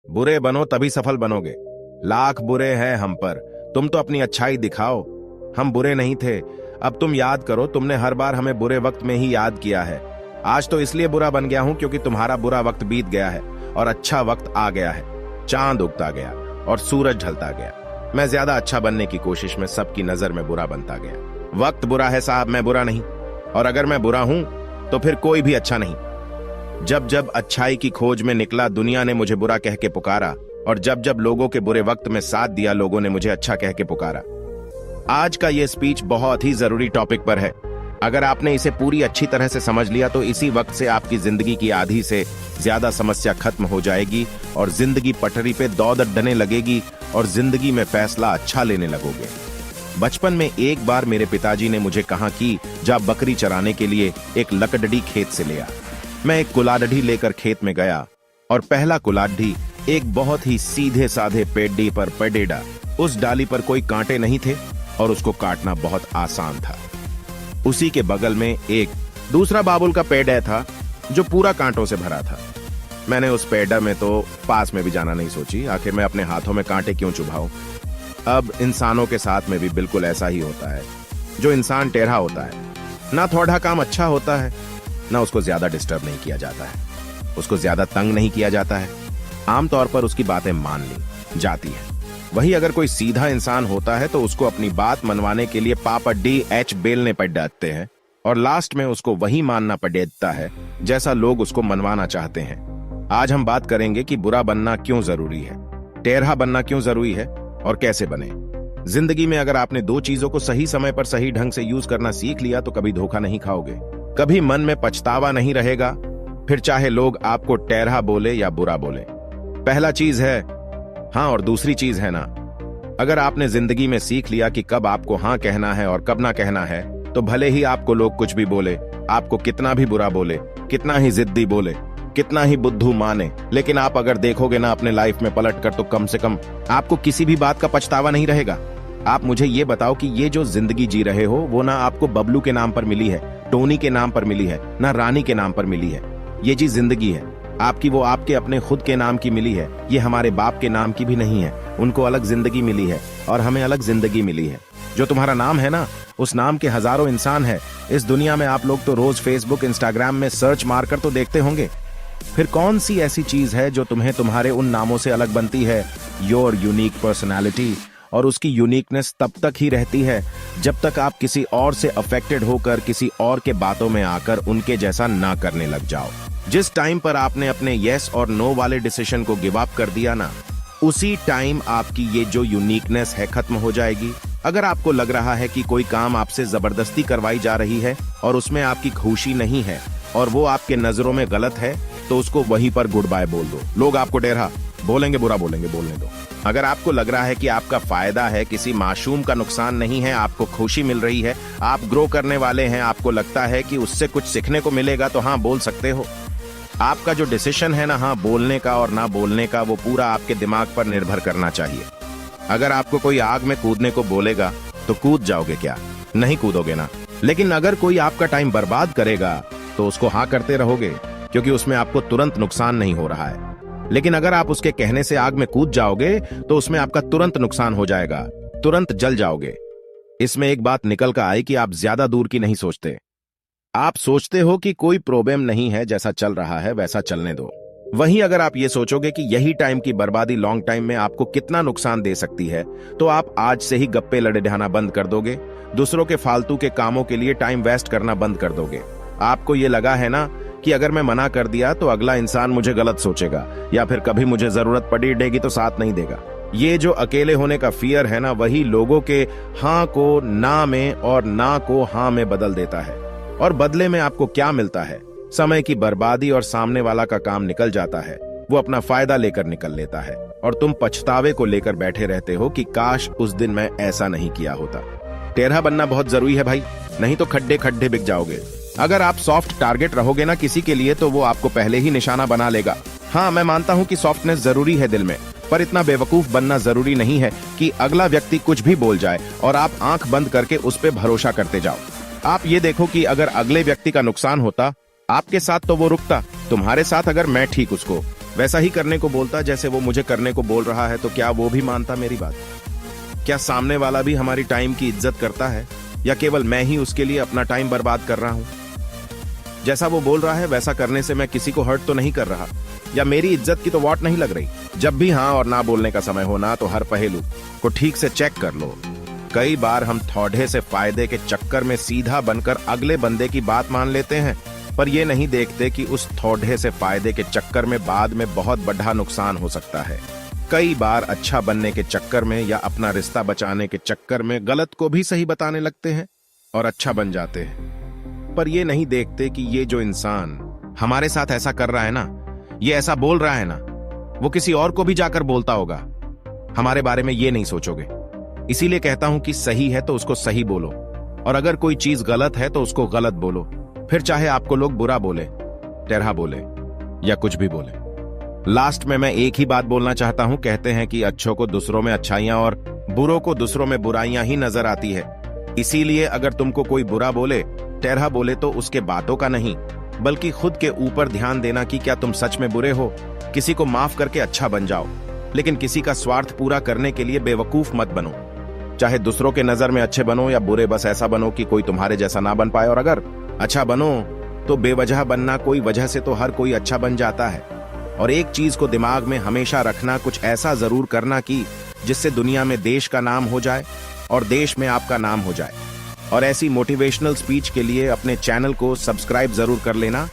बुरे बनो तभी सफल बनोगे। लाख बुरे हैं हम पर, तुम तो अपनी अच्छाई दिखाओ। हम बुरे नहीं थे। अब तुम याद करो, तुमने हर बार हमें बुरे वक्त में ही याद किया है। आज तो इसलिए बुरा बन गया हूं क्योंकि तुम्हारा बुरा वक्त बीत गया है और अच्छा वक्त आ गया है। चांद उगता गया और सूरज ढलता गया। मैं ज्यादा अच्छा बनने की कोशिश में सबकी नजर में बुरा बनता गया। वक्त बुरा है साहब, मैं बुरा नहीं। और अगर मैं बुरा हूं तो फिर कोई भी अच्छा नहीं। जब जब अच्छाई की खोज में निकला, दुनिया ने मुझे बुरा कह के पुकारा, और जब जब लोगों के बुरे वक्त में साथ दिया, लोगों ने मुझे अच्छा कह के पुकारा। आज का यह स्पीच बहुत ही जरूरी टॉपिक पर है। अगर आपने इसे पूरी अच्छी तरह से समझ लिया तो इसी वक्त से आपकी जिंदगी की आधी से ज्यादा समस्या खत्म हो जाएगी और जिंदगी पटरी पे दौड़ने लगेगी और जिंदगी में फैसला अच्छा लेने लगोगे। बचपन में एक बार मेरे पिताजी ने मुझे कहा कि जा बकरी चराने के लिए एक लकड़डी खेत से ले आ। मैं एक कुलाढ़ी लेकर खेत में गया और पहला कुलाढ़ी एक बहुत ही सीधे साधे पेड़ी पर पड़ेड़ा। उस डाली पर कोई कांटे नहीं थे और उसको काटना बहुत आसान था। उसी के बगल में एक दूसरा बाबुल का पेड़ था जो पूरा कांटों से भरा था। मैंने उस पेड़ में तो पास में भी जाना नहीं सोची, आखिर मैं अपने हाथों में कांटे क्यों चुभाऊं। अब इंसानों के साथ में भी बिल्कुल ऐसा ही होता है। जो इंसान टेढ़ा होता है, ना थोड़ा काम अच्छा होता है, ना उसको ज्यादा डिस्टर्ब नहीं किया जाता है, उसको ज्यादा तंग नहीं किया जाता है। आमतौर पर उसकी बातें मान ली जाती है। वही अगर कोई सीधा इंसान होता है तो उसको अपनी बात मनवाने के लिए पापा DH बेलने पड़ जाते हैं और लास्ट में उसको वही मानना पड़ता है जैसा लोग उसको मनवाना चाहते हैं। आज हम बात करेंगे कि बुरा बनना क्यों जरूरी है, टेढ़ा बनना क्यों जरूरी है और कैसे बने। जिंदगी में अगर आपने दो चीजों को सही समय पर सही ढंग से यूज करना सीख लिया तो कभी धोखा नहीं खाओगे, कभी मन में पछतावा नहीं रहेगा, फिर चाहे लोग आपको टेढ़ा बोले या बुरा बोले। पहला चीज है हाँ और दूसरी चीज है ना। अगर आपने जिंदगी में सीख लिया कि कब आपको हाँ कहना है और कब ना कहना है, तो भले ही आपको लोग कुछ भी बोले, आपको कितना भी बुरा बोले, कितना ही जिद्दी बोले, कितना ही बुद्धू माने, लेकिन आप अगर देखोगे ना अपने लाइफ में पलट कर, तो कम से कम आपको किसी भी बात का पछतावा नहीं रहेगा। आप मुझे ये बताओ कि ये जो जिंदगी जी रहे हो वो ना आपको बबलू के नाम पर मिली है, टोनी के नाम पर मिली है, ना रानी के नाम पर मिली है। ये जी जिंदगी है आपकी, वो आपके अपने खुद के नाम की मिली है। ये हमारे बाप के नाम की भी नहीं है, उनको अलग जिंदगी मिली है और हमें अलग जिंदगी मिली है। जो तुम्हारा नाम है ना, उस नाम के हजारों इंसान है इस दुनिया में। आप लोग तो रोज फेसबुक इंस्टाग्राम में सर्च मारकर तो देखते होंगे। फिर कौन सी ऐसी चीज है जो तुम्हें तुम्हारे उन नामों से अलग बनती है? Your unique personality. और उसकी यूनिकनेस तब तक ही रहती है जब तक आप किसी और से अफेक्टेड होकर किसी और के बातों में आकर उनके जैसा ना करने लग जाओ। जिस टाइम पर आपने अपने यस और नो वाले डिसीजन को गिव अप कर दिया ना, उसी टाइम आपकी ये जो यूनिकनेस है खत्म हो जाएगी। अगर आपको लग रहा है कि कोई काम आपसे जबरदस्ती करवाई जा रही है और उसमें आपकी खुशी नहीं है और वो आपके नजरों में गलत है, तो उसको वहीं पर गुड बाय बोल दो। लोग आपको टेढ़ा बोलेंगे, बुरा बोलेंगे, बोलने दो। अगर आपको लग रहा है कि आपका फायदा है, किसी मासूम का नुकसान नहीं है, आपको खुशी मिल रही है, आप ग्रो करने वाले हैं, आपको लगता है कि उससे कुछ सीखने को मिलेगा, तो हाँ बोल सकते हो। आपका जो डिसीजन है ना हाँ बोलने का और ना बोलने का, वो पूरा आपके दिमाग पर निर्भर करना चाहिए। अगर आपको कोई आग में कूदने को बोलेगा तो कूद जाओगे क्या? नहीं कूदोगे ना। लेकिन अगर कोई आपका टाइम बर्बाद करेगा तो उसको हाँ करते रहोगे क्योंकि उसमें आपको तुरंत नुकसान नहीं हो रहा है। लेकिन अगर आप उसके कहने से आग में कूद जाओगे तो उसमें आपका तुरंत नुकसान हो जाएगा, तुरंत जल जाओगे। इसमें एक बात निकल कर आई कि आप ज्यादा दूर की नहीं सोचते। आप सोचते हो कि कोई प्रॉब्लम नहीं है, जैसा चल रहा है वैसा चलने दो। वहीं अगर आप ये सोचोगे कि यही टाइम की बर्बादी लॉन्ग टाइम में आपको कितना नुकसान दे सकती है, तो आप आज से ही गप्पे लड़ाना बंद कर दोगे, दूसरों के फालतू के कामों के लिए टाइम वेस्ट करना बंद कर दोगे। आपको ये लगा है ना कि अगर मैं मना कर दिया तो अगला इंसान मुझे गलत सोचेगा या फिर कभी मुझे जरूरत पड़ेगी तो साथ नहीं देगा। ये जो अकेले होने का फियर है ना, वही लोगों के हाँ को ना में और ना को हाँ में बदल देता है। और बदले में आपको क्या मिलता है? समय की बर्बादी, और सामने वाला का काम निकल जाता है, वो अपना फायदा लेकर निकल लेता है और तुम पछतावे को लेकर बैठे रहते हो कि काश उस दिन मैं ऐसा नहीं किया होता। टेढ़ा बनना बहुत जरूरी है भाई, नहीं तो खड्डे खड्डे बिक जाओगे। अगर आप सॉफ्ट टारगेट रहोगे ना किसी के लिए, तो वो आपको पहले ही निशाना बना लेगा। हाँ, मैं मानता हूँ कि सॉफ्टनेस जरूरी है दिल में, पर इतना बेवकूफ बनना जरूरी नहीं है कि अगला व्यक्ति कुछ भी बोल जाए और आप आंख बंद करके उस पर भरोसा करते जाओ। आप ये देखो कि अगर अगले व्यक्ति का नुकसान होता आपके साथ तो वो रुकता, तुम्हारे साथ अगर मैं ठीक उसको वैसा ही करने को बोलता जैसे वो मुझे करने को बोल रहा है, तो क्या वो भी मानता मेरी बात? क्या सामने वाला भी हमारी टाइम की इज्जत करता है, या केवल मैं ही उसके लिए अपना टाइम बर्बाद कर रहा हूं? जैसा वो बोल रहा है वैसा करने से मैं किसी को हर्ट तो नहीं कर रहा, या मेरी इज्जत की तो वाट नहीं लग रही? जब भी हाँ और ना बोलने का समय हो ना, तो हर पहलू को ठीक से चेक कर लो। कई बार हम थोड़े से फायदे के चक्कर में सीधा बनकर अगले बंदे की बात मान लेते हैं, पर ये नहीं देखते कि उस थोड़े से फायदे के चक्कर में बाद में बहुत बड़ा नुकसान हो सकता है। कई बार अच्छा बनने के चक्कर में या अपना रिश्ता बचाने के चक्कर में गलत को भी सही बताने लगते हैं और अच्छा बन जाते हैं, पर ये नहीं देखते कि ये जो इंसान हमारे साथ ऐसा कर रहा है ना, ये ऐसा बोल रहा है ना, वो किसी और को भी जाकर बोलता होगा। हमारे बारे में ये नहीं सोचोगे। इसीलिए कहता हूं कि सही है तो उसको सही बोलो, और अगर कोई चीज गलत है तो उसको गलत बोलो, फिर चाहे आपको लोग बुरा बोले, टेढ़ा बोले या कुछ भी बोले। लास्ट में मैं एक ही बात बोलना चाहता हूं। कहते हैं कि अच्छों को दूसरों में अच्छाइयां और बुरों को दूसरों में बुराइयां ही नजर आती है। इसीलिए अगर तुमको कोई बुरा बोले, टेढ़ा बोले, तो उसके बातों का नहीं बल्कि खुद के ऊपर ध्यान देना कि क्या तुम सच में बुरे हो। किसी को माफ करके अच्छा बन जाओ, लेकिन किसी का स्वार्थ पूरा करने के लिए बेवकूफ मत बनो। चाहे दूसरों के नजर में अच्छे बनो या बुरे, बस ऐसा बनो कि कोई तुम्हारे जैसा ना बन पाए। और अगर अच्छा बनो तो बेवजह बनना, कोई वजह से तो हर कोई अच्छा बन जाता है। और एक चीज को दिमाग में हमेशा रखना, कुछ ऐसा जरूर करना कि जिससे दुनिया में देश का नाम हो जाए और देश में आपका नाम हो जाए। और ऐसी मोटिवेशनल स्पीच के लिए अपने चैनल को सब्सक्राइब जरूर कर लेना।